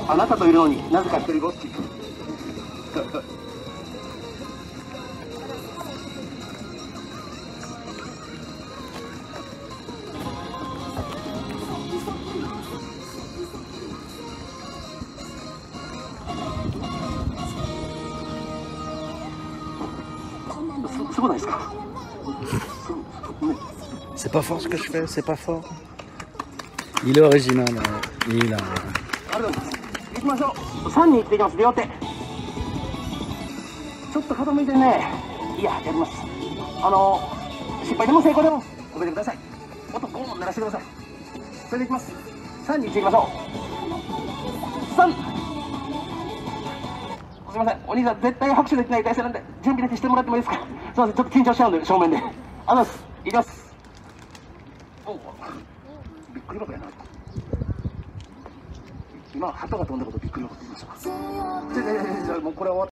あなたといるのになぜか一人ぼっち。すごないですか。C'est pas fort ce que je fais, c'est pas fort. Il est original, il a. 行きましょう。3人行ってきます。両手。ちょっと傾いてね。いや、やります。失敗でも成功でも止めてください。音ゴーン鳴らしてください。それでいきます。3、2、1行きましょう。3。すみません、お兄さん絶対拍手できない体勢なんで準備だけしてもらってもいいですか。すみません、ちょっと緊張しちゃうんで正面で。いきます。おお、びっくり箱やな。今鳩が飛んだことびっくり箱って言いましたか。じゃあもうこれ終わっ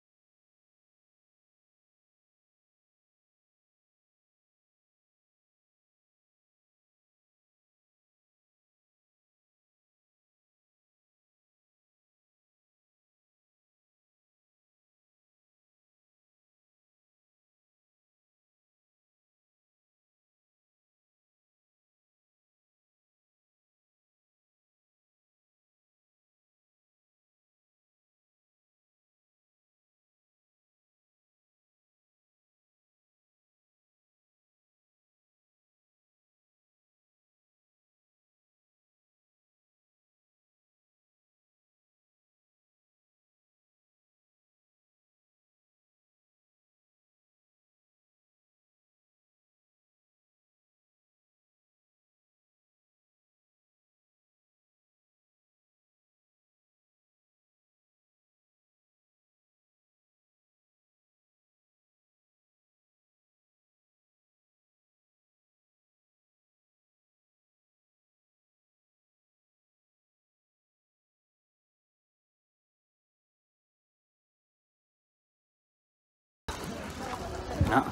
Ah,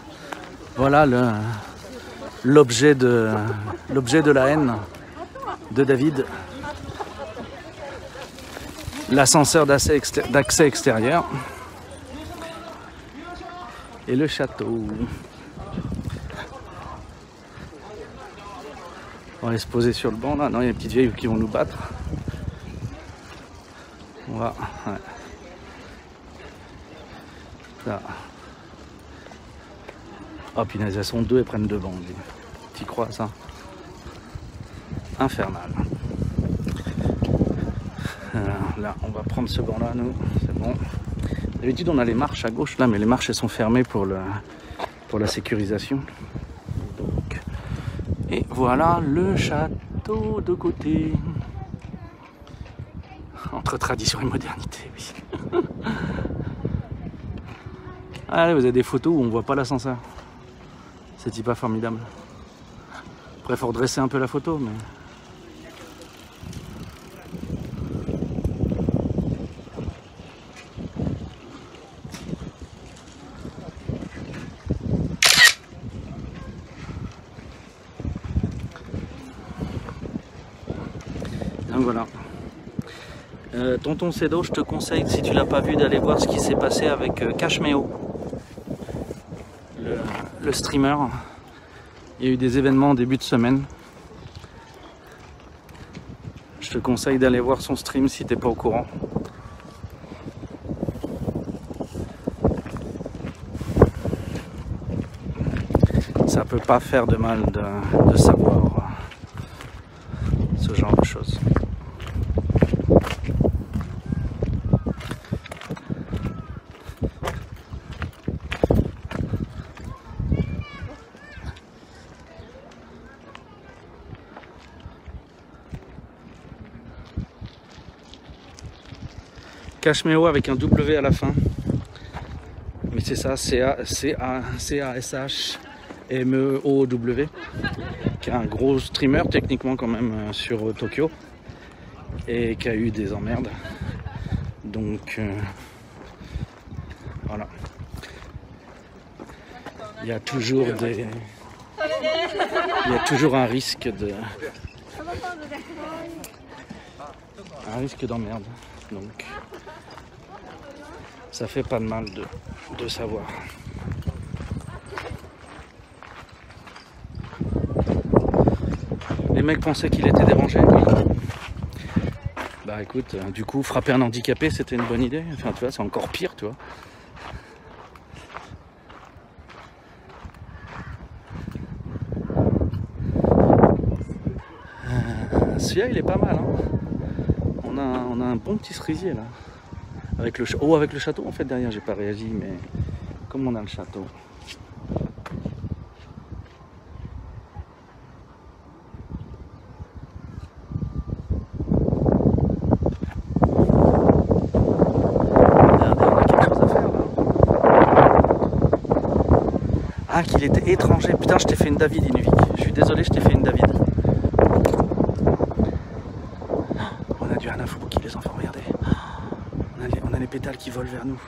voilà l'objet de la haine de David. L'ascenseur d'accès extérieur. Et le château. On va aller se poser sur le banc là. Non, il y a des petites vieilles qui vont nous battre. On va. Ouais. Là. Oh punaise, elles sont deux, elles prennent deux bancs. T'y crois ça? Infernal. Là, on va prendre ce banc là, nous. C'est bon. D'habitude, on a les marches à gauche là, mais les marches elles sont fermées pour la sécurisation. Donc, et voilà le château de côté. Entre tradition et modernité, oui. Allez, vous avez des photos où on voit pas l'ascenseur. C'est pas formidable. Après, il faut redresser un peu la photo, mais... Donc voilà. Tonton Cédo, je te conseille, si tu l'as pas vu, d'aller voir ce qui s'est passé avec Cashmeo. Le streamer. Il y a eu des événements en début de semaine. Je te conseille d'aller voir son stream si t'es pas au courant. Ça peut pas faire de mal de savoir ce genre de choses. Cashmeo avec un W à la fin. Mais c'est ça, C-A-S-H-M-E-O-W. Qui est un gros streamer techniquement quand même sur Tokyo. Et qui a eu des emmerdes. Donc voilà. Il y a toujours un risque un risque d'emmerde. Donc ça fait pas de mal de savoir. Les mecs pensaient qu'il était dérangé. Bah écoute, du coup, frapper un handicapé, c'était une bonne idée. Enfin, tu vois, c'est encore pire, tu vois. Celui-là, il est pas mal, hein. On a un bon petit cerisier, là. Avec le château, en fait, derrière, j'ai pas réagi, mais comme on a le château. Ah, qu'il était étranger. Putain, je t'ai fait une David, Inuvik. Je suis désolé, je t'ai fait une David. On a du Hanafubuki, les enfants, regardez. On a les pétales qui volent vers nous.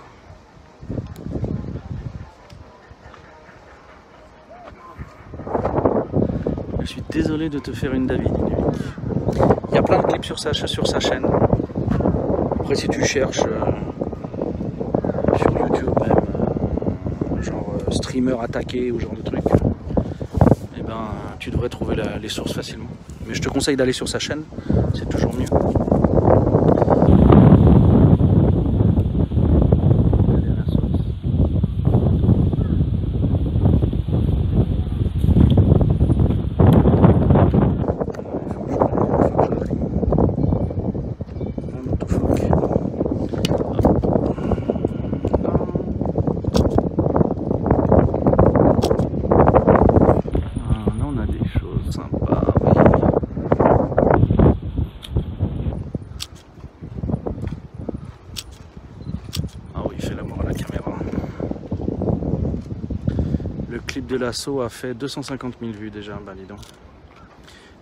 Je suis désolé de te faire une David, Inuvik. Il y a plein de clips sur sa chaîne. Après, si tu cherches sur YouTube, même, genre streamer attaqué ou genre de truc, eh ben, tu devrais trouver les sources facilement. Mais je te conseille d'aller sur sa chaîne, c'est toujours mieux. Le clip de l'assaut a fait 250 000 vues déjà, bah dis donc.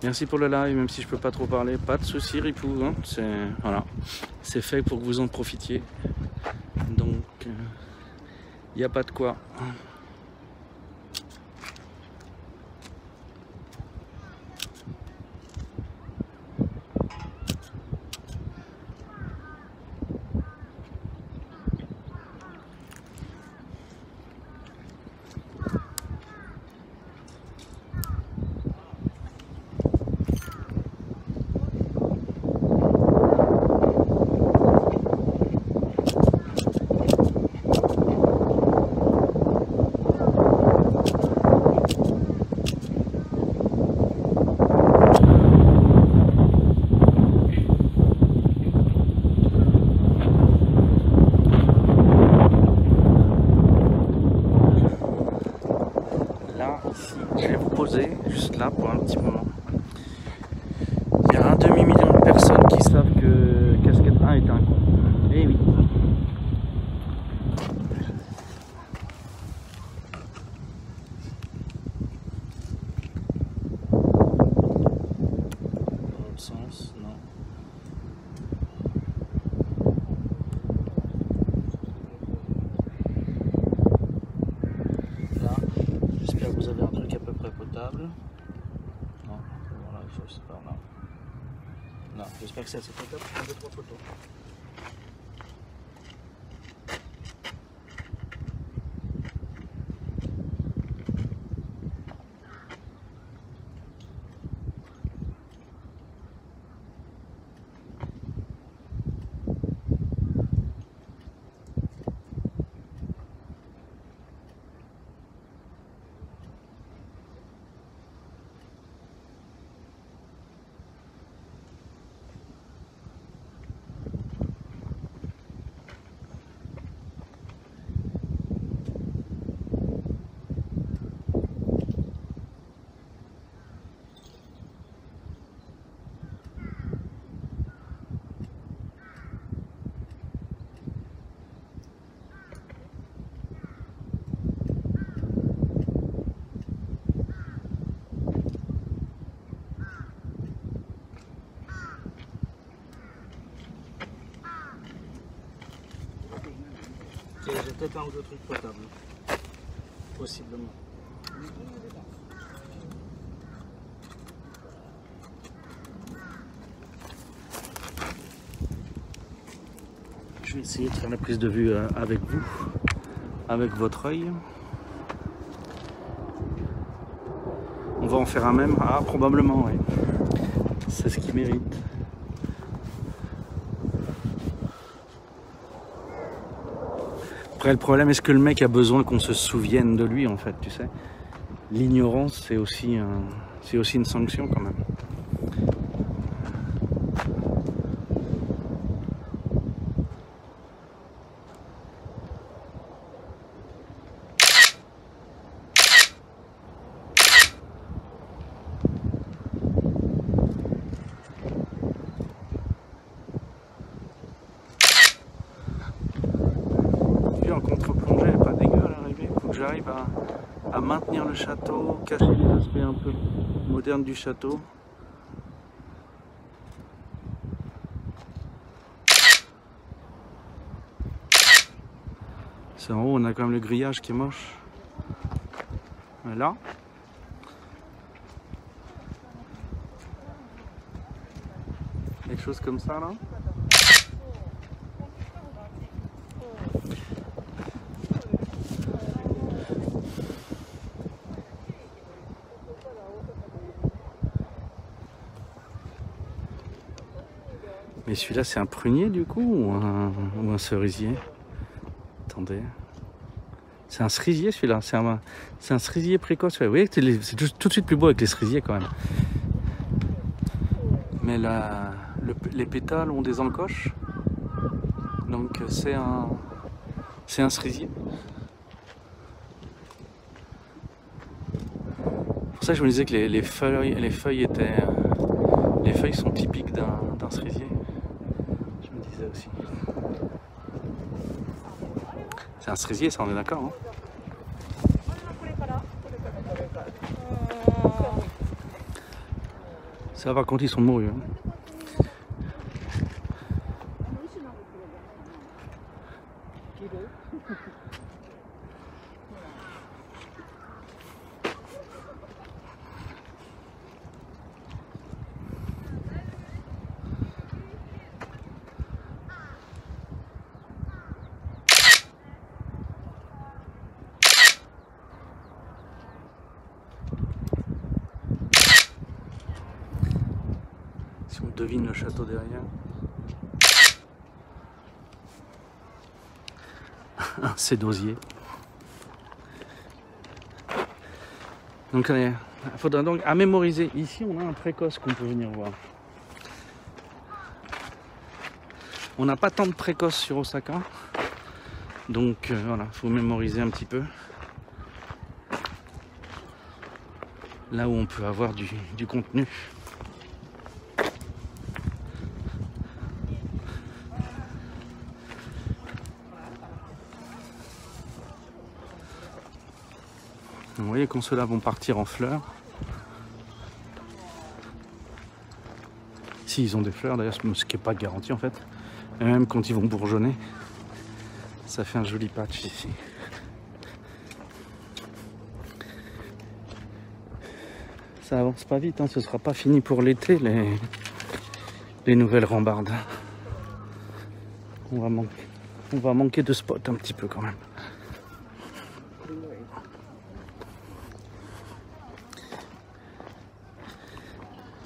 Merci pour le live, même si je peux pas trop parler, pas de soucis Ripou, hein. Voilà, c'est fait pour que vous en profitiez. Donc, il n'y a pas de quoi. Je vais vous poser juste là pour un petit moment. Il y a un demi-million de personnes qui savent que Casquette 1 est un con. Eh oui. Dans l'autre sens, non. J'espère que vous avez un truc à peu près potable. Non, voilà, je sais pas, non. Non, j'espère que c'est assez potable pour prendre 2-3 photos. J'ai peut-être un ou deux trucs potables. Possiblement. Je vais essayer de faire la prise de vue avec vous, avec votre œil. On va en faire un même? Ah, probablement, oui. C'est ce qu'il mérite. Après, le problème, est-ce que le mec a besoin qu'on se souvienne de lui, en fait, tu sais? L'ignorance, c'est aussi une sanction, quand même. En contre-plongée, elle est pas dégueu à l'arrivée. Il faut que j'arrive à maintenir le château, cacher les aspects un peu modernes du château. C'est en haut, on a quand même le grillage qui est moche. Voilà. Quelque chose comme ça là. Mais celui-là, c'est un prunier du coup ou un cerisier? Attendez. C'est un cerisier celui-là. C'est un cerisier précoce. Vous voyez que c'est tout de suite plus beau avec les cerisiers quand même. Mais les pétales ont des encoches. Donc c'est un cerisier. C'est pour ça que je me disais que les feuilles étaient... les feuilles sont typiques d'un cerisier. Je me disais aussi. C'est un cerisier, ça, on est d'accord, hein? Ça va, par contre, ils sont mourus. Hein. Si on devine le château derrière. C'est d'osier. Donc il faudra donc à mémoriser. Ici on a un précoce qu'on peut venir voir. On n'a pas tant de précoces sur Osaka. Donc voilà, il faut mémoriser un petit peu. Là où on peut avoir du contenu. Vous voyez quand ceux-là vont partir en fleurs. Si ils ont des fleurs d'ailleurs, ce qui n'est pas garanti en fait. Et même quand ils vont bourgeonner, ça fait un joli patch ici. Ça avance pas vite, hein, ce sera pas fini pour l'été les nouvelles rambardes. On va manquer de spots un petit peu quand même.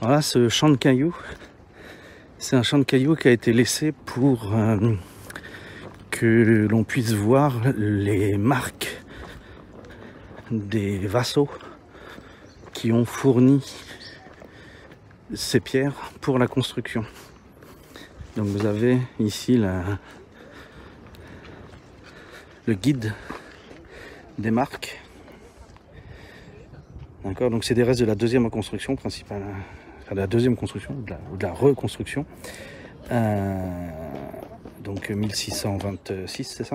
Voilà, ce champ de cailloux, c'est un champ de cailloux qui a été laissé pour que l'on puisse voir les marques des vassaux qui ont fourni ces pierres pour la construction. Donc vous avez ici le guide des marques. D'accord, donc c'est des restes de la deuxième construction principale, de la deuxième construction, ou de la reconstruction. Donc 1626, c'est ça?